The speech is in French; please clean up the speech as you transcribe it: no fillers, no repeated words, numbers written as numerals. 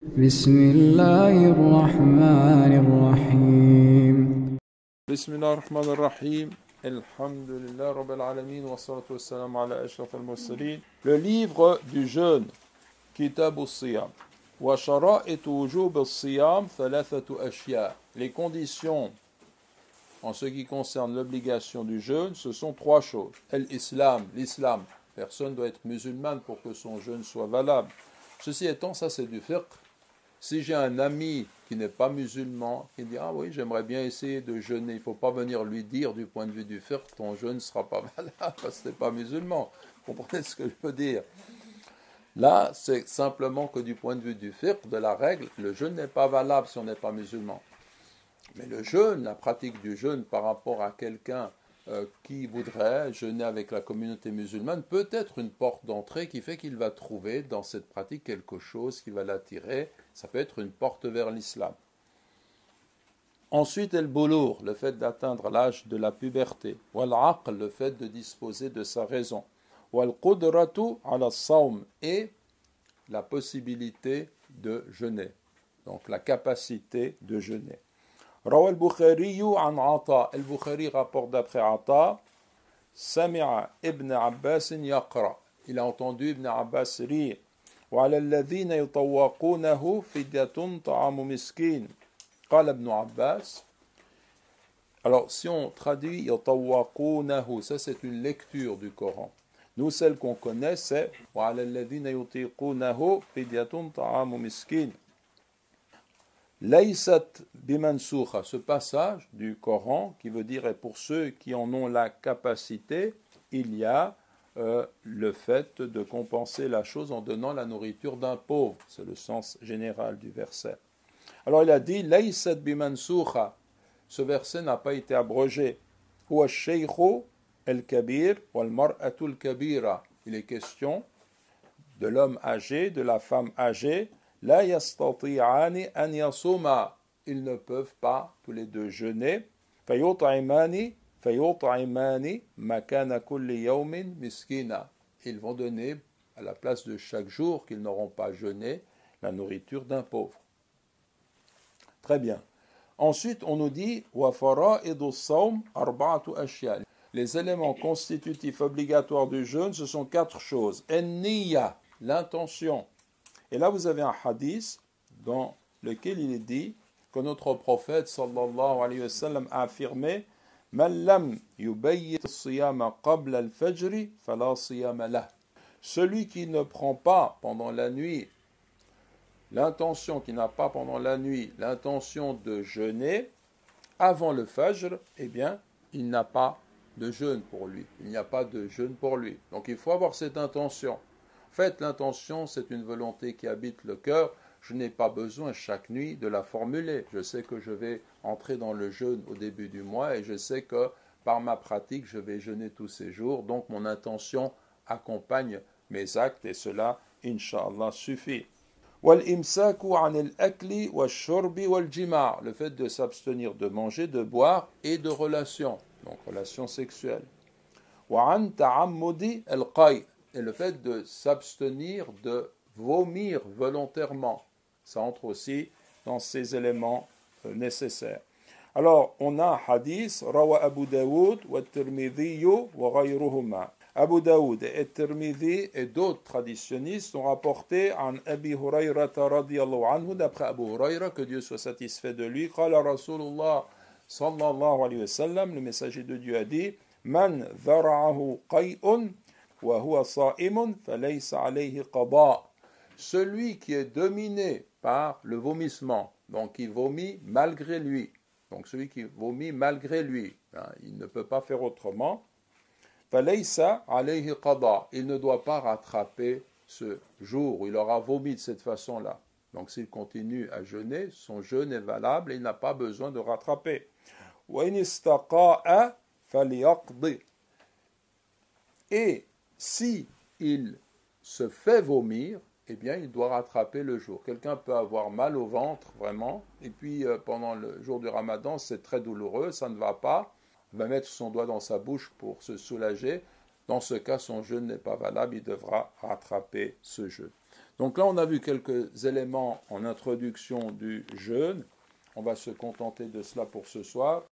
بسم الله الرحمن الرحيم Bismillah ar-Rahman ar-Rahim. Alhamdulillah Rabbil Alamin wa salatu wa salam ala ashraf al-mursalin. Le livre du jeûne, Kitab al-Siyam. Wa shara'itu wujub al-Siyam thalathatu ashya. Les conditions en ce qui concerne l'obligation du jeûne, ce sont trois choses. L'islam. Personne ne doit être musulman pour que son jeûne soit valable. Ceci étant, ça c'est du fiqh. Si j'ai un ami qui n'est pas musulman, qui dit « Ah oui, j'aimerais bien essayer de jeûner », il ne faut pas venir lui dire du point de vue du fiqh « Ton jeûne ne sera pas valable parce que tu n'es pas musulman ». Vous comprenez ce que je veux dire? Là, c'est simplement que du point de vue du fiqh, de la règle, le jeûne n'est pas valable si on n'est pas musulman. Mais le jeûne, la pratique du jeûne par rapport à quelqu'un qui voudrait jeûner avec la communauté musulmane peut être une porte d'entrée qui fait qu'il va trouver dans cette pratique quelque chose qui va l'attirer. Ça peut être une porte vers l'islam. Ensuite, el-boulour, le fait d'atteindre l'âge de la puberté. Wal-aql, le fait de disposer de sa raison. Wal-qudratu ala sawm, et la possibilité de jeûner. Donc la capacité de jeûner. روى البخاري عن عطاء. البخاري rapporte d'après Ata, سمع ابن عباس يقرأ. Il a entendu Ibn Abbas rire. وعلى الذين يطوقونه فدية طعام مسكين. قال ابن عباس. Alors si on traduit يطوقونه, ça c'est une lecture du Coran. Nous, celle qu'on connaît, c'est وعلى الذين يطيقونه فدية طعام مسكين. Laysat bimansukha, ce passage du Coran qui veut dire, et pour ceux qui en ont la capacité, il y a le fait de compenser la chose en donnant la nourriture d'un pauvre. C'est le sens général du verset. Alors il a dit Laysat bimansukha, ce verset n'a pas été abrogé. Huwa shaykhu al-kabir wal mar'atu al-kabira. Il est question de l'homme âgé, de la femme âgée. La yastati'ani an yasuma, ils ne peuvent pas tous les deux jeûner. Fayut'imani makana kulli yawmin miskina. Ils vont donner à la place de chaque jour qu'ils n'auront pas jeûné la nourriture d'un pauvre. Très bien. Ensuite, on nous dit wa fara'idu as-sawm arba'atu ashya. Les éléments constitutifs obligatoires du jeûne, ce sont quatre choses. En-niyya, l'intention. Et là, vous avez un hadith dans lequel il est dit que notre prophète sallallahu alayhi wa sallam a affirmé Man lam yubayyit as-siyama qabla al-fajr fala siyama lah. Celui qui ne prend pas pendant la nuit l'intention, qui n'a pas pendant la nuit l'intention de jeûner avant le fajr, eh bien, il n'a pas de jeûne pour lui. Il n'y a pas de jeûne pour lui. Donc, il faut avoir cette intention. En fait, l'intention, c'est une volonté qui habite le cœur. Je n'ai pas besoin chaque nuit de la formuler. Je sais que je vais entrer dans le jeûne au début du mois et je sais que par ma pratique, je vais jeûner tous ces jours. Donc, mon intention accompagne mes actes et cela, Inch'Allah, suffit. Wal-imsaku anil akli wal-shurbi wal-jima', le fait de s'abstenir de manger, de boire et de relations, donc relations sexuelles. Wa an ta'ammudi al-qay', et le fait de s'abstenir de vomir volontairement. Ça entre aussi dans ces éléments nécessaires. Alors, on a un hadith, Rawa Abu Daoud wa Tirmidhi wa ghayruhuma. Abu Daoud et Tirmidhi et d'autres traditionnistes ont rapporté an Abi Hurayra radiyallahu anhu, d'après Abu Hurayra, que Dieu soit satisfait de lui, qala Rasulullah sallallahu alayhi wa sallam, le messager de Dieu a dit, Man dhara'ahu qay'un celui qui est dominé par le vomissement, donc il vomit malgré lui, donc celui qui vomit malgré lui, il ne peut pas faire autrement, il ne doit pas rattraper ce jour où il aura vomi de cette façon-là. Donc s'il continue à jeûner, son jeûne est valable et il n'a pas besoin de rattraper. Et si il se fait vomir, eh bien, il doit rattraper le jour. Quelqu'un peut avoir mal au ventre, vraiment, et puis pendant le jour du Ramadan, c'est très douloureux, ça ne va pas. Il va mettre son doigt dans sa bouche pour se soulager. Dans ce cas, son jeûne n'est pas valable, il devra rattraper ce jeûne. Donc là, on a vu quelques éléments en introduction du jeûne. On va se contenter de cela pour ce soir.